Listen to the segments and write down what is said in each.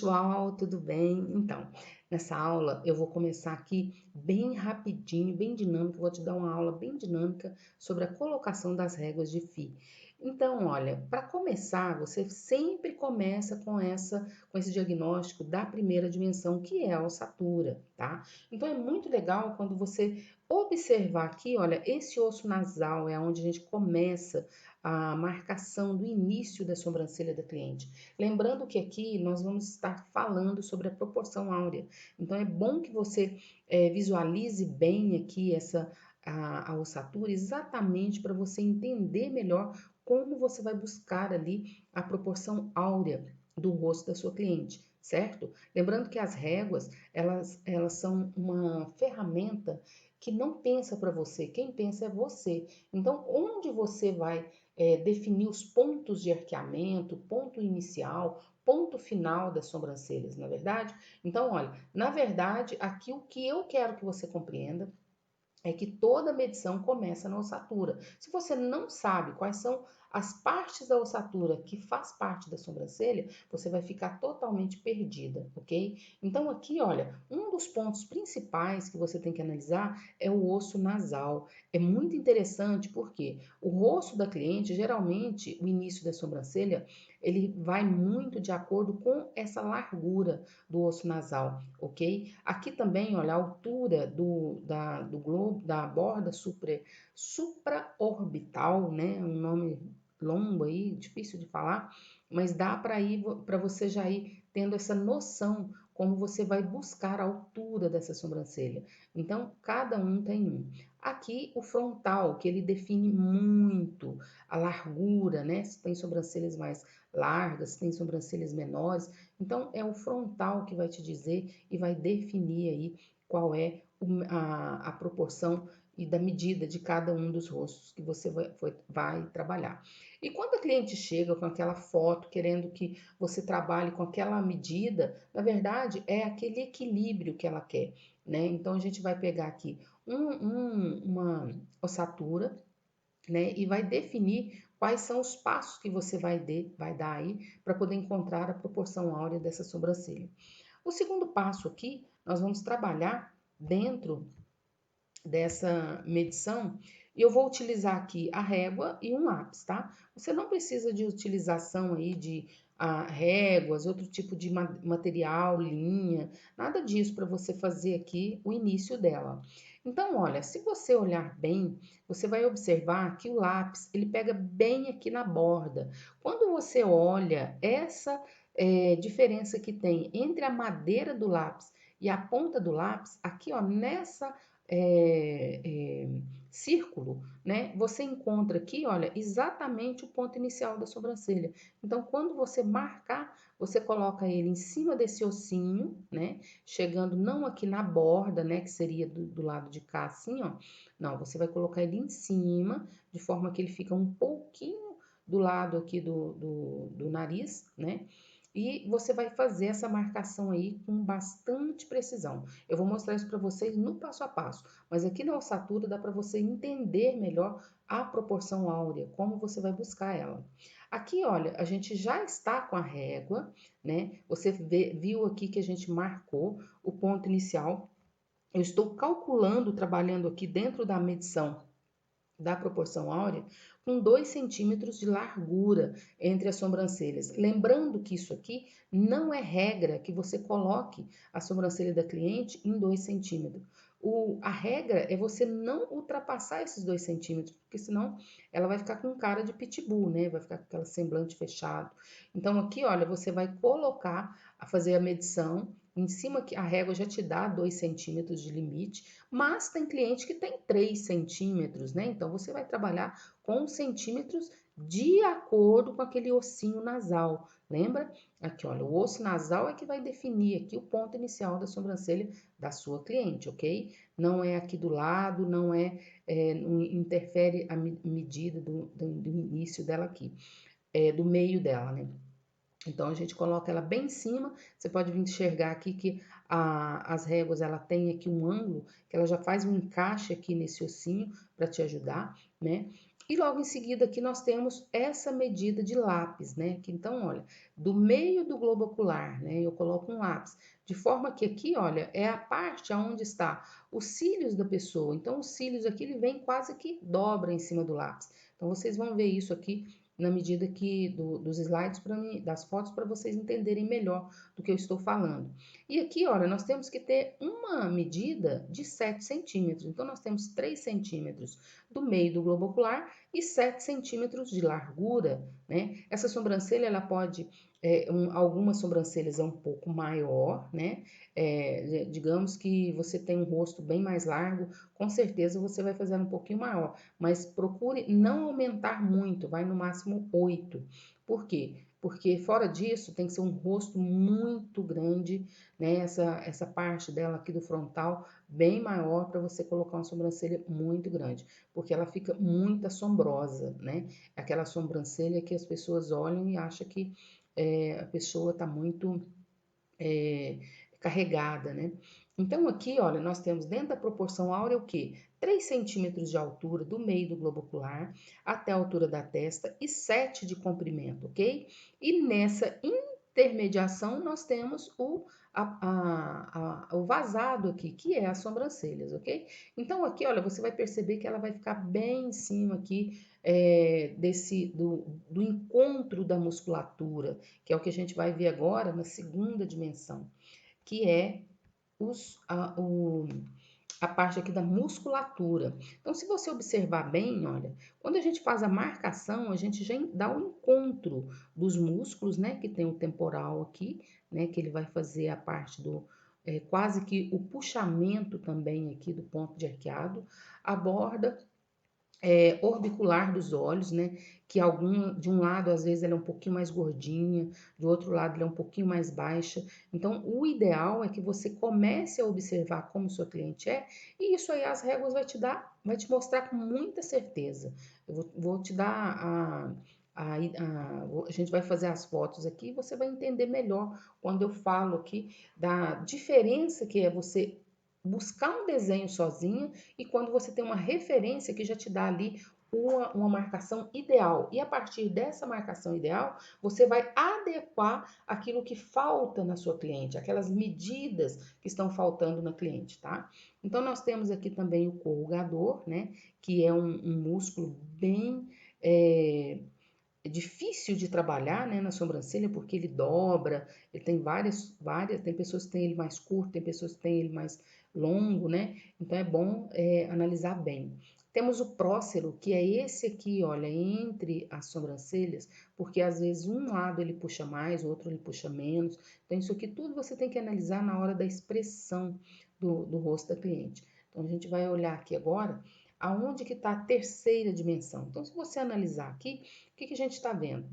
pessoal, tudo bem? Então, nessa aula eu vou começar aqui bem rapidinho, bem dinâmico, vou te dar uma aula bem dinâmica sobre a colocação das réguas de φ. Então, olha, para começar, você sempre começa com esse diagnóstico da primeira dimensão, que é a ossatura, tá? Então é muito legal quando você observar aqui, olha, esse osso nasal é onde a gente começa a marcação do início da sobrancelha da cliente. Lembrando que aqui nós vamos estar falando sobre a proporção áurea. Então é bom que você visualize bem aqui a ossatura exatamente para você entender melhor como você vai buscar ali a proporção áurea do rosto da sua cliente, certo? Lembrando que as réguas, elas são uma ferramenta que não pensa para você, quem pensa é você. Então, onde você vai definir os pontos de arqueamento, ponto inicial, ponto final das sobrancelhas, na é verdade? Então, olha, na verdade, aqui o que eu quero que você compreenda é que toda medição começa na ossatura. Se você não sabe quais são as partes da ossatura que faz parte da sobrancelha, você vai ficar totalmente perdida, ok? Então aqui, olha, um dos pontos principais que você tem que analisar é o osso nasal. É muito interessante porque o rosto da cliente, geralmente, o início da sobrancelha, ele vai muito de acordo com essa largura do osso nasal, ok? Aqui também, olha, a altura do globo, da borda supraorbital, né? Um nome longo aí, difícil de falar, mas dá para você já ir tendo essa noção como você vai buscar a altura dessa sobrancelha. Então, cada um tem um. Aqui, o frontal, que ele define muito a largura, né? Se tem sobrancelhas mais largas, se tem sobrancelhas menores. Então, é o frontal que vai te dizer e vai definir aí qual é a proporção e da medida de cada um dos rostos que você vai trabalhar. E quando a cliente chega com aquela foto querendo que você trabalhe com aquela medida, na verdade é aquele equilíbrio que ela quer, né? Então a gente vai pegar aqui uma ossatura, né? E vai definir quais são os passos que você vai dar aí para poder encontrar a proporção áurea dessa sobrancelha. O segundo passo aqui, nós vamos trabalhar dentro dessa medição e eu vou utilizar aqui a régua e um lápis, tá? Você não precisa de utilização aí de réguas, outro tipo de material, linha, nada disso para você fazer aqui o início dela. Então, olha, se você olhar bem, você vai observar que o lápis, ele pega bem aqui na borda. Quando você olha essa diferença que tem entre a madeira do lápis e a ponta do lápis, aqui ó, nessa é, é, círculo, né? Você encontra aqui, olha, exatamente o ponto inicial da sobrancelha. Então, quando você marcar, você coloca ele em cima desse ossinho, né? Chegando não aqui na borda, né? Que seria do lado de cá, assim, ó. Não, você vai colocar ele em cima, de forma que ele fica um pouquinho do lado aqui do nariz, né? E você vai fazer essa marcação aí com bastante precisão. Eu vou mostrar isso para vocês no passo a passo, mas aqui na ossatura dá para você entender melhor a proporção áurea, como você vai buscar ela. Aqui, olha, a gente já está com a régua, né? Você viu aqui que a gente marcou o ponto inicial. Eu estou calculando, trabalhando aqui dentro da medição da proporção áurea, com 2 centímetros de largura entre as sobrancelhas. Lembrando que isso aqui não é regra que você coloque a sobrancelha da cliente em 2 centímetros. A regra é você não ultrapassar esses 2 centímetros, porque senão ela vai ficar com cara de pitbull, né? Vai ficar com aquela semblante fechado. Então aqui, olha, você vai colocar, a fazer a medição, em cima que a régua já te dá 2 centímetros de limite, mas tem cliente que tem 3 centímetros, né? Então você vai trabalhar com centímetros de acordo com aquele ossinho nasal. Lembra? Aqui, olha, o osso nasal é que vai definir aqui o ponto inicial da sobrancelha da sua cliente, ok? Não é aqui do lado, não interfere a medida do início dela aqui, do meio dela, né? Então a gente coloca ela bem em cima, você pode vir enxergar aqui que as réguas ela tem aqui um ângulo, que ela já faz um encaixe aqui nesse ossinho para te ajudar, né? E logo em seguida aqui nós temos essa medida de lápis, né? Que então, olha, do meio do globo ocular, né? Eu coloco um lápis, de forma que aqui, olha, é a parte onde está os cílios da pessoa. Então, os cílios aqui, ele vem quase que dobra em cima do lápis. Então, vocês vão ver isso aqui na medida que dos slides para mim, das fotos, para vocês entenderem melhor do que eu estou falando. E aqui, olha, nós temos que ter uma medida de 7 centímetros. Então, nós temos 3 centímetros do meio do globo ocular e 7 centímetros de largura, né? Essa sobrancelha, ela pode, algumas sobrancelhas é um pouco maior, né? Digamos que você tem um rosto bem mais largo, com certeza você vai fazer um pouquinho maior, mas procure não aumentar muito, vai no máximo 8. Por quê? Porque fora disso tem que ser um rosto muito grande, né? Essa parte dela aqui do frontal bem maior para você colocar uma sobrancelha muito grande, porque ela fica muito assombrosa, né? Aquela sobrancelha que as pessoas olham e acham que a pessoa está muito é, carregada, né? Então aqui, olha, nós temos dentro da proporção áurea o quê? 3 centímetros de altura do meio do globo ocular até a altura da testa e 7 de comprimento, ok? E nessa intermediação nós temos o vazado aqui, que é as sobrancelhas, ok? Então aqui, olha, você vai perceber que ela vai ficar bem em cima aqui do encontro da musculatura, que é o que a gente vai ver agora na segunda dimensão, que é os, a, o, a parte aqui da musculatura. Então, se você observar bem, olha, quando a gente faz a marcação, a gente já dá o encontro dos músculos, né, que tem o temporal aqui, né, que ele vai fazer a parte quase que o puxamento também aqui do ponto de arqueado, a borda orbicular dos olhos, né? Que de um lado às vezes ela é um pouquinho mais gordinha, do outro lado ela é um pouquinho mais baixa. Então, o ideal é que você comece a observar como sua cliente é, e isso aí as réguas vai te mostrar com muita certeza. Eu vou te dar a gente vai fazer as fotos aqui e você vai entender melhor quando eu falo aqui da diferença que é você buscar um desenho sozinha e quando você tem uma referência que já te dá ali uma marcação ideal. E a partir dessa marcação ideal, você vai adequar aquilo que falta na sua cliente, aquelas medidas que estão faltando na cliente, tá? Então, nós temos aqui também o corrugador, né? Que é um músculo bem difícil de trabalhar, né, na sobrancelha, porque ele dobra, ele tem várias, tem pessoas que têm ele mais curto, tem pessoas que têm ele mais longo, né? Então é bom analisar bem. Temos o prócero, que é esse aqui, olha, entre as sobrancelhas, porque às vezes um lado ele puxa mais, o outro ele puxa menos. Então isso aqui tudo você tem que analisar na hora da expressão do rosto da cliente. Então a gente vai olhar aqui agora aonde que está a terceira dimensão. Então se você analisar aqui, o que a gente está vendo?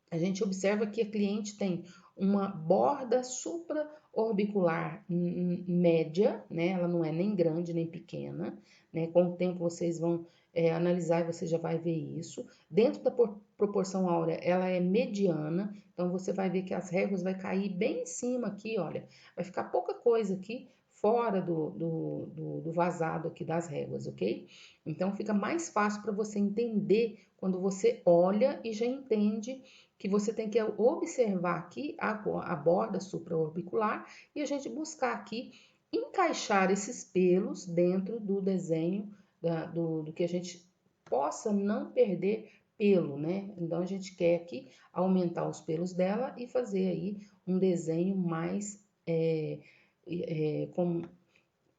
A gente observa que a cliente tem uma borda supraorbicular média, né? Ela não é nem grande nem pequena, né? Com o tempo vocês vão analisar e você já vai ver isso. Dentro da proporção áurea, ela é mediana, então você vai ver que as réguas vai cair bem em cima aqui, olha, vai ficar pouca coisa aqui fora do vazado aqui das réguas, ok? Então fica mais fácil para você entender quando você olha e já entende que você tem que observar aqui a borda supraorbicular e a gente buscar aqui encaixar esses pelos dentro do desenho do que a gente possa não perder pelo, né? Então a gente quer aqui aumentar os pelos dela e fazer aí um desenho mais com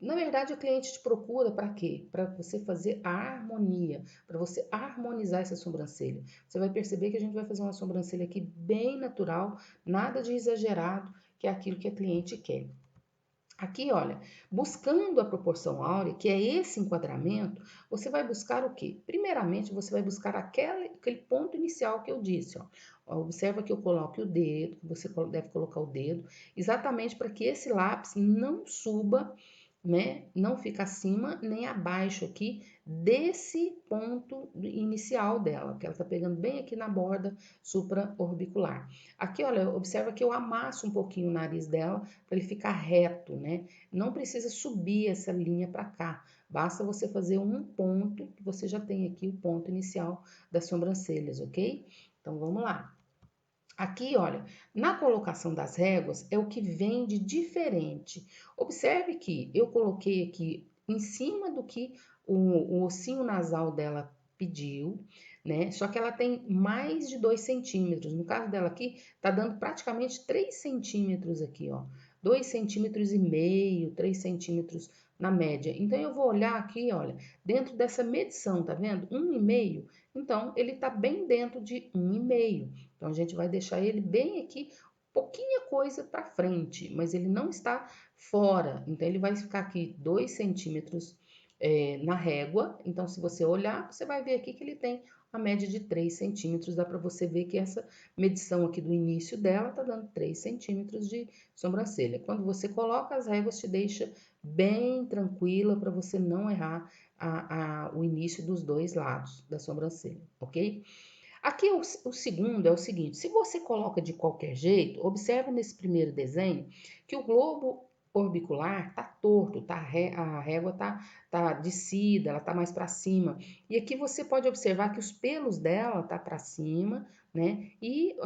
na verdade, o cliente te procura para quê? Para você fazer a harmonia, para você harmonizar essa sobrancelha. Você vai perceber que a gente vai fazer uma sobrancelha aqui bem natural, nada de exagerado, que é aquilo que a cliente quer. Aqui, olha, buscando a proporção áurea, que é esse enquadramento, você vai buscar o quê? Primeiramente, você vai buscar aquele ponto inicial que eu disse, ó. Observa que eu coloque o dedo, você deve colocar o dedo, exatamente para que esse lápis não suba, né? Não fica acima nem abaixo aqui desse ponto inicial dela, que ela tá pegando bem aqui na borda supraorbicular. Aqui, olha, observa que eu amasso um pouquinho o nariz dela para ele ficar reto, né? Não precisa subir essa linha para cá, Basta você fazer um ponto, que você já tem aqui o ponto inicial das sobrancelhas, ok? Então, vamos lá. Aqui, olha, na colocação das réguas é o que vem de diferente. Observe que eu coloquei aqui em cima do que o ossinho nasal dela pediu, né? Só que ela tem mais de 2 centímetros. No caso dela aqui, tá dando praticamente 3 centímetros aqui, ó. 2,5 centímetros, 3 centímetros na média. Então, eu vou olhar aqui, olha, dentro dessa medição, tá vendo? 1,5. Então, ele tá bem dentro de 1,5. Então, a gente vai deixar ele bem aqui, pouquinha coisa para frente, mas ele não está fora. Então, ele vai ficar aqui 2 centímetros na régua. Então, se você olhar, você vai ver aqui que ele tem a média de 3 centímetros. Dá para você ver que essa medição aqui do início dela tá dando 3 centímetros de sobrancelha. Quando você coloca as réguas, te deixa bem tranquila para você não errar o início dos dois lados da sobrancelha, ok? Aqui o segundo é o seguinte: se você coloca de qualquer jeito, observa nesse primeiro desenho que o globo orbicular tá torto, a régua tá descida, ela tá mais para cima. E aqui você pode observar que os pelos dela tá para cima, né? E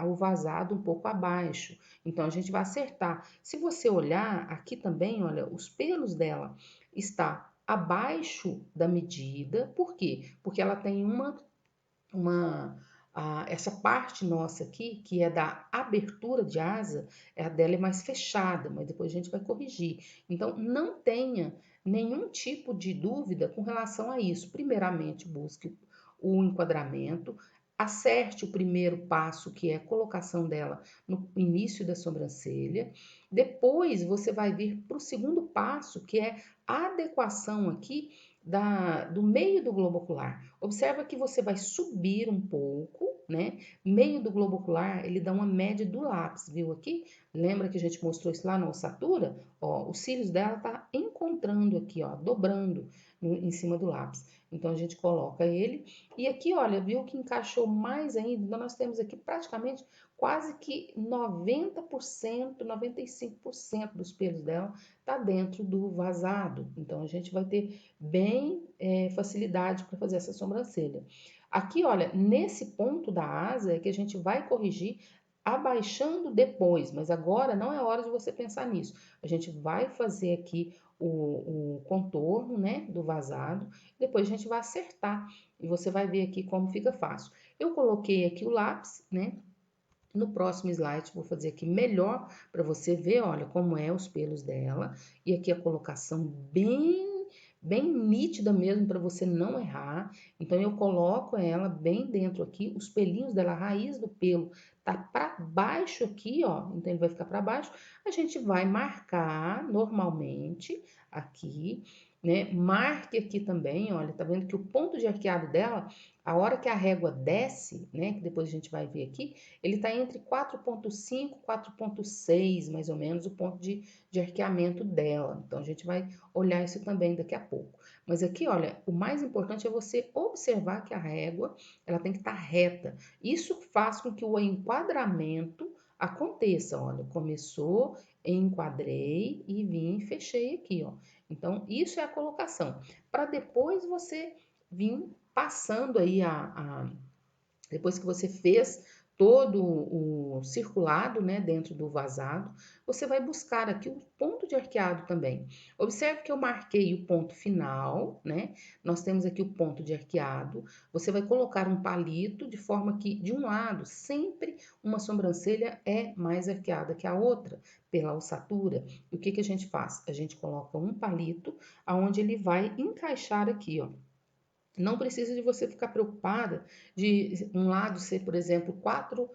o vazado um pouco abaixo. Então a gente vai acertar. Se você olhar aqui também, olha, os pelos dela está abaixo da medida. Por quê? Porque ela tem essa parte nossa aqui, que é da abertura de asa, a dela é mais fechada, mas depois a gente vai corrigir. Então, não tenha nenhum tipo de dúvida com relação a isso. Primeiramente, busque o enquadramento, acerte o primeiro passo, que é a colocação dela no início da sobrancelha. Depois, você vai vir para o segundo passo, que é a adequação aqui do meio do globo ocular. Observa que você vai subir um pouco, né? Meio do globo ocular, ele dá uma média do lápis, viu aqui? Lembra que a gente mostrou isso lá na ossatura? Ó, os cílios dela tá encontrando aqui, ó, dobrando em cima do lápis. Então, a gente coloca ele. E aqui, olha, viu que encaixou mais ainda? Então, nós temos aqui praticamente quase que 90%, 95% dos pelos dela tá dentro do vazado. Então, a gente vai ter bem facilidade para fazer essa sobrancelha. Aqui, olha, nesse ponto da asa é que a gente vai corrigir abaixando depois, mas agora não é hora de você pensar nisso. A gente vai fazer aqui o contorno, né, do vazado, depois a gente vai acertar e você vai ver aqui como fica fácil. Eu coloquei aqui o lápis, né? No próximo slide, vou fazer aqui melhor para você ver, olha, como é os pelos dela. E aqui a colocação bem nítida mesmo para você não errar. Então, eu coloco ela bem dentro aqui, os pelinhos dela, a raiz do pelo tá para baixo aqui, ó. Então, ele vai ficar para baixo. A gente vai marcar normalmente aqui, né? Marque aqui também, olha, tá vendo que o ponto de arqueado dela, a hora que a régua desce, né? Que depois a gente vai ver aqui, ele está entre 4,5 e 4,6, mais ou menos, o ponto de arqueamento dela. Então, a gente vai olhar isso também daqui a pouco. Mas aqui, olha, o mais importante é você observar que a régua, ela tem que estar reta. Isso faz com que o enquadramento aconteça. Olha, começou, enquadrei e vim e fechei aqui, ó. Então, isso é a colocação. Para depois você vir passando aí depois que você fez todo o circulado, né, dentro do vazado, você vai buscar aqui o ponto de arqueado também. Observe que eu marquei o ponto final, né? Nós temos aqui o ponto de arqueado. Você vai colocar um palito de forma que, de um lado, sempre uma sobrancelha é mais arqueada que a outra, pela ossatura. E o que que a gente faz? A gente coloca um palito aonde ele vai encaixar aqui, ó. Não precisa de você ficar preocupada de um lado ser, por exemplo, 4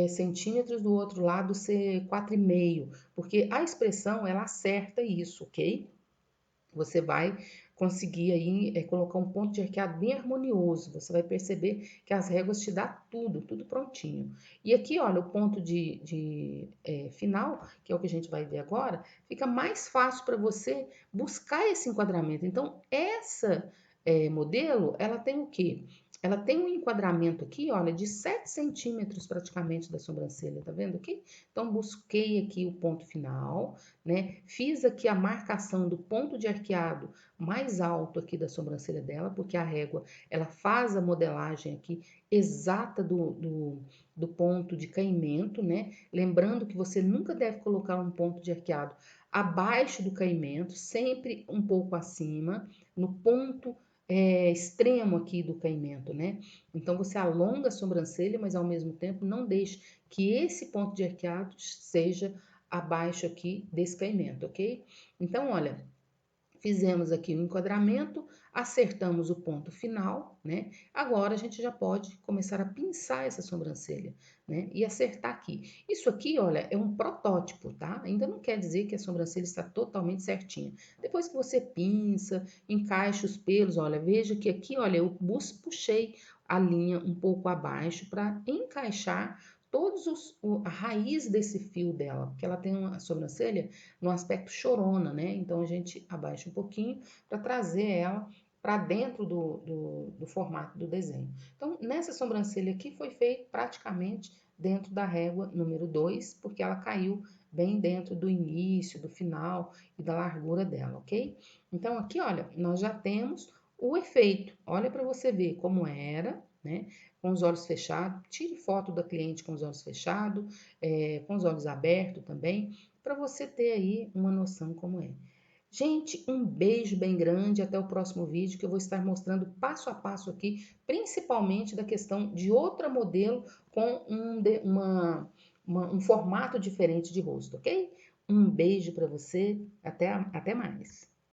centímetros, do outro lado ser 4,5, porque a expressão ela acerta isso, ok? Você vai conseguir aí colocar um ponto de arqueado bem harmonioso. Você vai perceber que as réguas te dá tudo prontinho. E aqui, olha, o ponto de final, que é o que a gente vai ver agora, fica mais fácil para você buscar esse enquadramento. Então, essa modelo, ela tem o quê? ela tem um enquadramento aqui, olha, de 7 centímetros praticamente da sobrancelha, tá vendo aqui? Então, busquei aqui o ponto final, né? Fiz aqui a marcação do ponto de arqueado mais alto aqui da sobrancelha dela, porque a régua, ela faz a modelagem aqui exata do ponto de caimento, né? Lembrando que você nunca deve colocar um ponto de arqueado abaixo do caimento, sempre um pouco acima, no ponto extremo aqui do caimento, né? Então você alonga a sobrancelha, mas ao mesmo tempo não deixe que esse ponto de arqueado seja abaixo aqui desse caimento, ok? Então, olha, fizemos aqui o enquadramento, acertamos o ponto final, né? Agora a gente já pode começar a pinçar essa sobrancelha, né? E acertar aqui. Isso aqui, olha, é um protótipo, tá? Ainda não quer dizer que a sobrancelha está totalmente certinha. Depois que você pinça, encaixa os pelos, olha, veja que aqui, olha, eu puxei a linha um pouco abaixo para encaixar a raiz desse fio dela, porque ela tem uma sobrancelha no aspecto chorona, né? Então a gente abaixa um pouquinho para trazer ela para dentro do formato do desenho. Então, nessa sobrancelha aqui foi feito praticamente dentro da régua número 2, porque ela caiu bem dentro do início, do final e da largura dela, ok? Então, aqui, olha, nós já temos o efeito. Olha para você ver como era, né? Com os olhos fechados, tire foto da cliente com os olhos fechados, com os olhos abertos também, para você ter aí uma noção como é. Gente, um beijo bem grande, até o próximo vídeo que eu vou estar mostrando passo a passo aqui, principalmente da questão de outra modelo com um formato diferente de rosto, ok? Um beijo para você, até mais.